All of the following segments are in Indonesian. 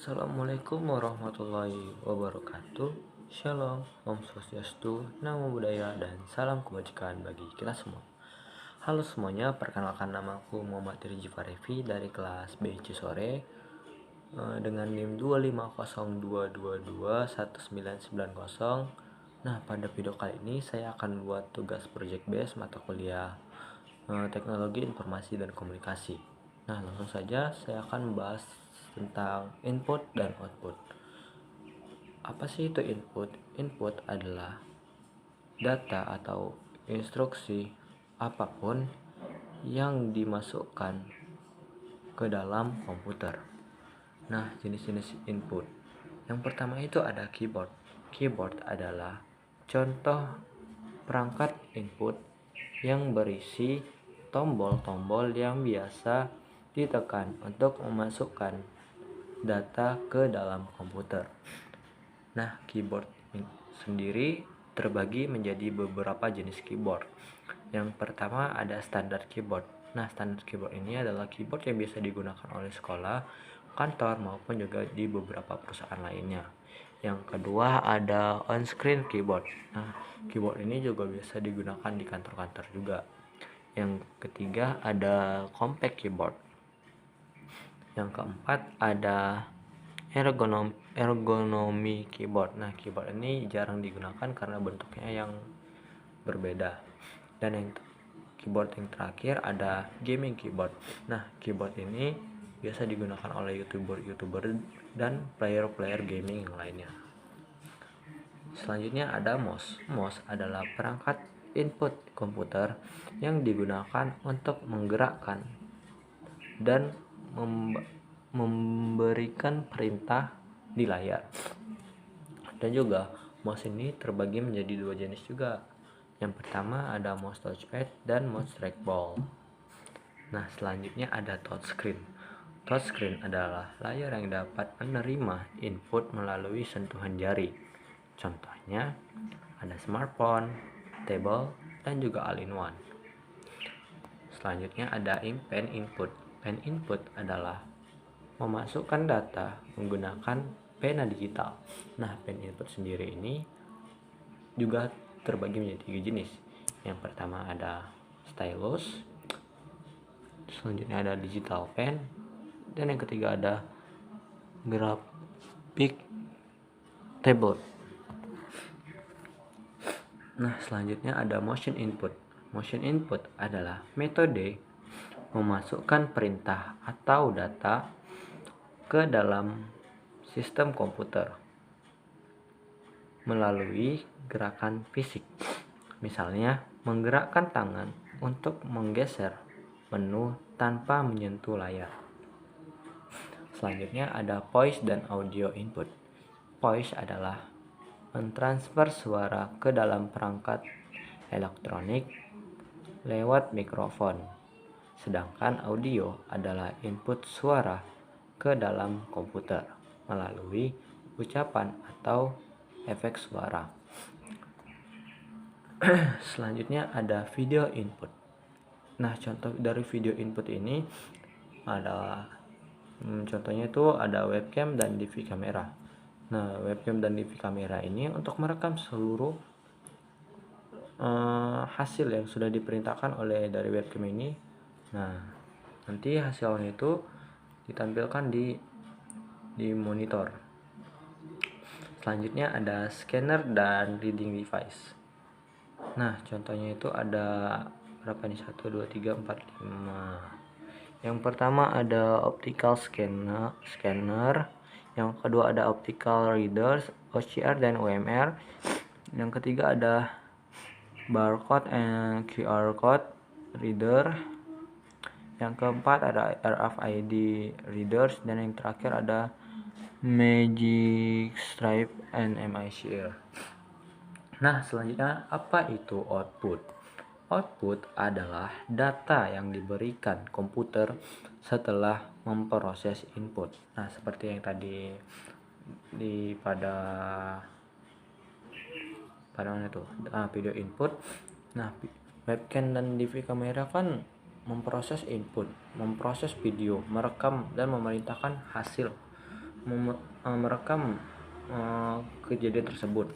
Assalamualaikum warahmatullahi wabarakatuh. Shalom, Om Swastiastu, Namo Buddhaya, dan salam kebajikan bagi kita semua. Halo semuanya, perkenalkan namaku Muhammad Riji Farevi dari kelas B Cisore dengan NIM 25022219990. Nah, pada video kali ini saya akan buat tugas project base mata kuliah Teknologi Informasi dan Komunikasi. Nah, langsung saja saya akan membahas tentang input dan output. Apa sih itu input? Input adalah data atau instruksi apapun yang dimasukkan ke dalam komputer. Nah, jenis-jenis input. Yang pertama itu ada keyboard. Keyboard adalah contoh perangkat input yang berisi tombol-tombol yang biasa ditekan untuk memasukkan data ke dalam komputer. Nah, keyboard sendiri terbagi menjadi beberapa jenis keyboard. Yang pertama ada standar keyboard. Nah, standar keyboard ini adalah keyboard yang biasa digunakan oleh sekolah, kantor, maupun juga di beberapa perusahaan lainnya. Yang kedua ada on-screen keyboard. Nah, keyboard ini juga biasa digunakan di kantor-kantor juga. Yang ketiga ada compact keyboard. Yang keempat ada ergonomi keyboard. Nah, keyboard ini jarang digunakan karena bentuknya yang berbeda. Dan yang keyboard yang terakhir ada gaming keyboard. Nah, keyboard ini biasa digunakan oleh youtuber dan player gaming yang lainnya. Selanjutnya ada mouse. Mouse adalah perangkat input komputer yang digunakan untuk menggerakkan dan memberikan perintah di layar. Dan juga mouse ini terbagi menjadi dua jenis juga. Yang pertama ada mouse touchpad dan mouse trackball. Nah, selanjutnya ada touchscreen. Touchscreen adalah layar yang dapat menerima input melalui sentuhan jari. Contohnya ada smartphone, tablet, dan juga all-in-one. Selanjutnya ada pen input. Pen input adalah memasukkan data menggunakan pena digital. Nah, pen input sendiri ini juga terbagi menjadi 3 jenis. Yang pertama ada stylus, selanjutnya ada digital pen, dan yang ketiga ada graphic tablet. Nah, selanjutnya ada motion input. Motion input adalah metode memasukkan perintah atau data ke dalam sistem komputer melalui gerakan fisik. Misalnya, menggerakkan tangan untuk menggeser menu tanpa menyentuh layar. Selanjutnya ada voice dan audio input. Voice adalah mentransfer suara ke dalam perangkat elektronik lewat mikrofon. Sedangkan audio adalah input suara ke dalam komputer melalui ucapan atau efek suara. Selanjutnya ada video input. Nah, contoh dari video input ini adalah contohnya itu ada webcam dan DV kamera. Nah, webcam dan DV kamera ini untuk merekam seluruh hasil yang sudah diperintahkan oleh dari webcam ini. Nah, nanti hasilnya itu ditampilkan di monitor. Selanjutnya ada scanner dan reading device. Nah, contohnya itu ada berapa nih? 1 2 3 4 5. Yang pertama ada optical scanner, yang kedua ada optical readers, OCR dan OMR. Yang ketiga ada barcode and QR code reader. Yang keempat ada RFID readers, dan yang terakhir ada Magic Stripe and MICR. Nah, selanjutnya apa itu output? Output adalah data yang diberikan komputer setelah memproses input. Nah, seperti yang tadi pada mana tuh? Video input. Nah, webcam dan DV kamera kan memproses input, memproses video, merekam dan memerintahkan hasil merekam kejadian tersebut.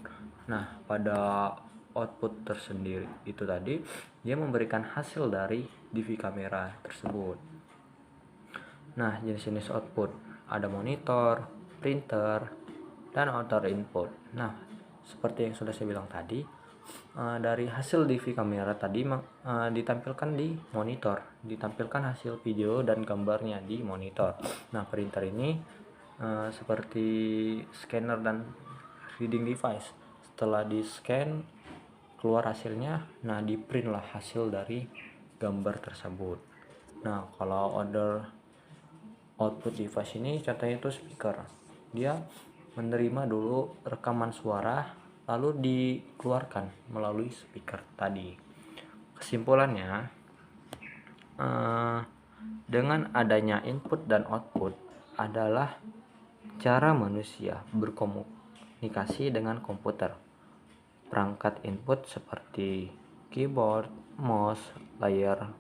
Nah, pada output tersendiri itu tadi dia memberikan hasil dari DV kamera tersebut. Nah, jenis-jenis output ada monitor, printer, dan outer input. Nah, seperti yang sudah saya bilang tadi, dari hasil DV kamera tadi ditampilkan di monitor, ditampilkan hasil video dan gambarnya di monitor. Nah, printer ini seperti scanner dan reading device. Setelah di scan keluar hasilnya, nah di print lah hasil dari gambar tersebut. Nah, kalau other output device ini contohnya itu speaker. Dia menerima dulu rekaman suara lalu dikeluarkan melalui speaker tadi. Kesimpulannya, dengan adanya input dan output adalah cara manusia berkomunikasi dengan komputer. Perangkat input seperti keyboard, mouse, layar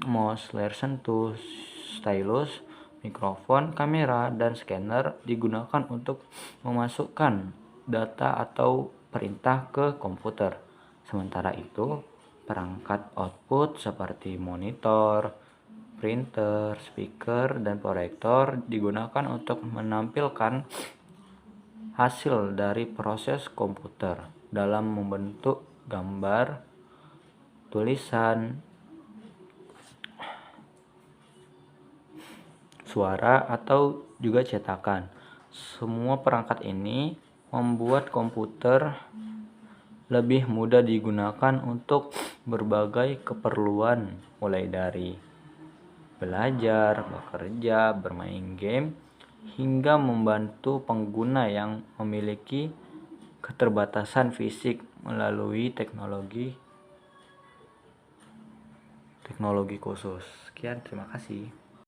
mouse, layar sentuh, stylus, mikrofon, kamera, dan scanner digunakan untuk memasukkan data atau perintah ke komputer. Sementara itu, perangkat output seperti monitor, printer, speaker, dan proyektor digunakan untuk menampilkan hasil dari proses komputer dalam membentuk gambar, tulisan, suara, atau juga cetakan. Semua perangkat ini membuat komputer lebih mudah digunakan untuk berbagai keperluan, mulai dari belajar, bekerja, bermain game, hingga membantu pengguna yang memiliki keterbatasan fisik melalui teknologi khusus. Sekian, terima kasih.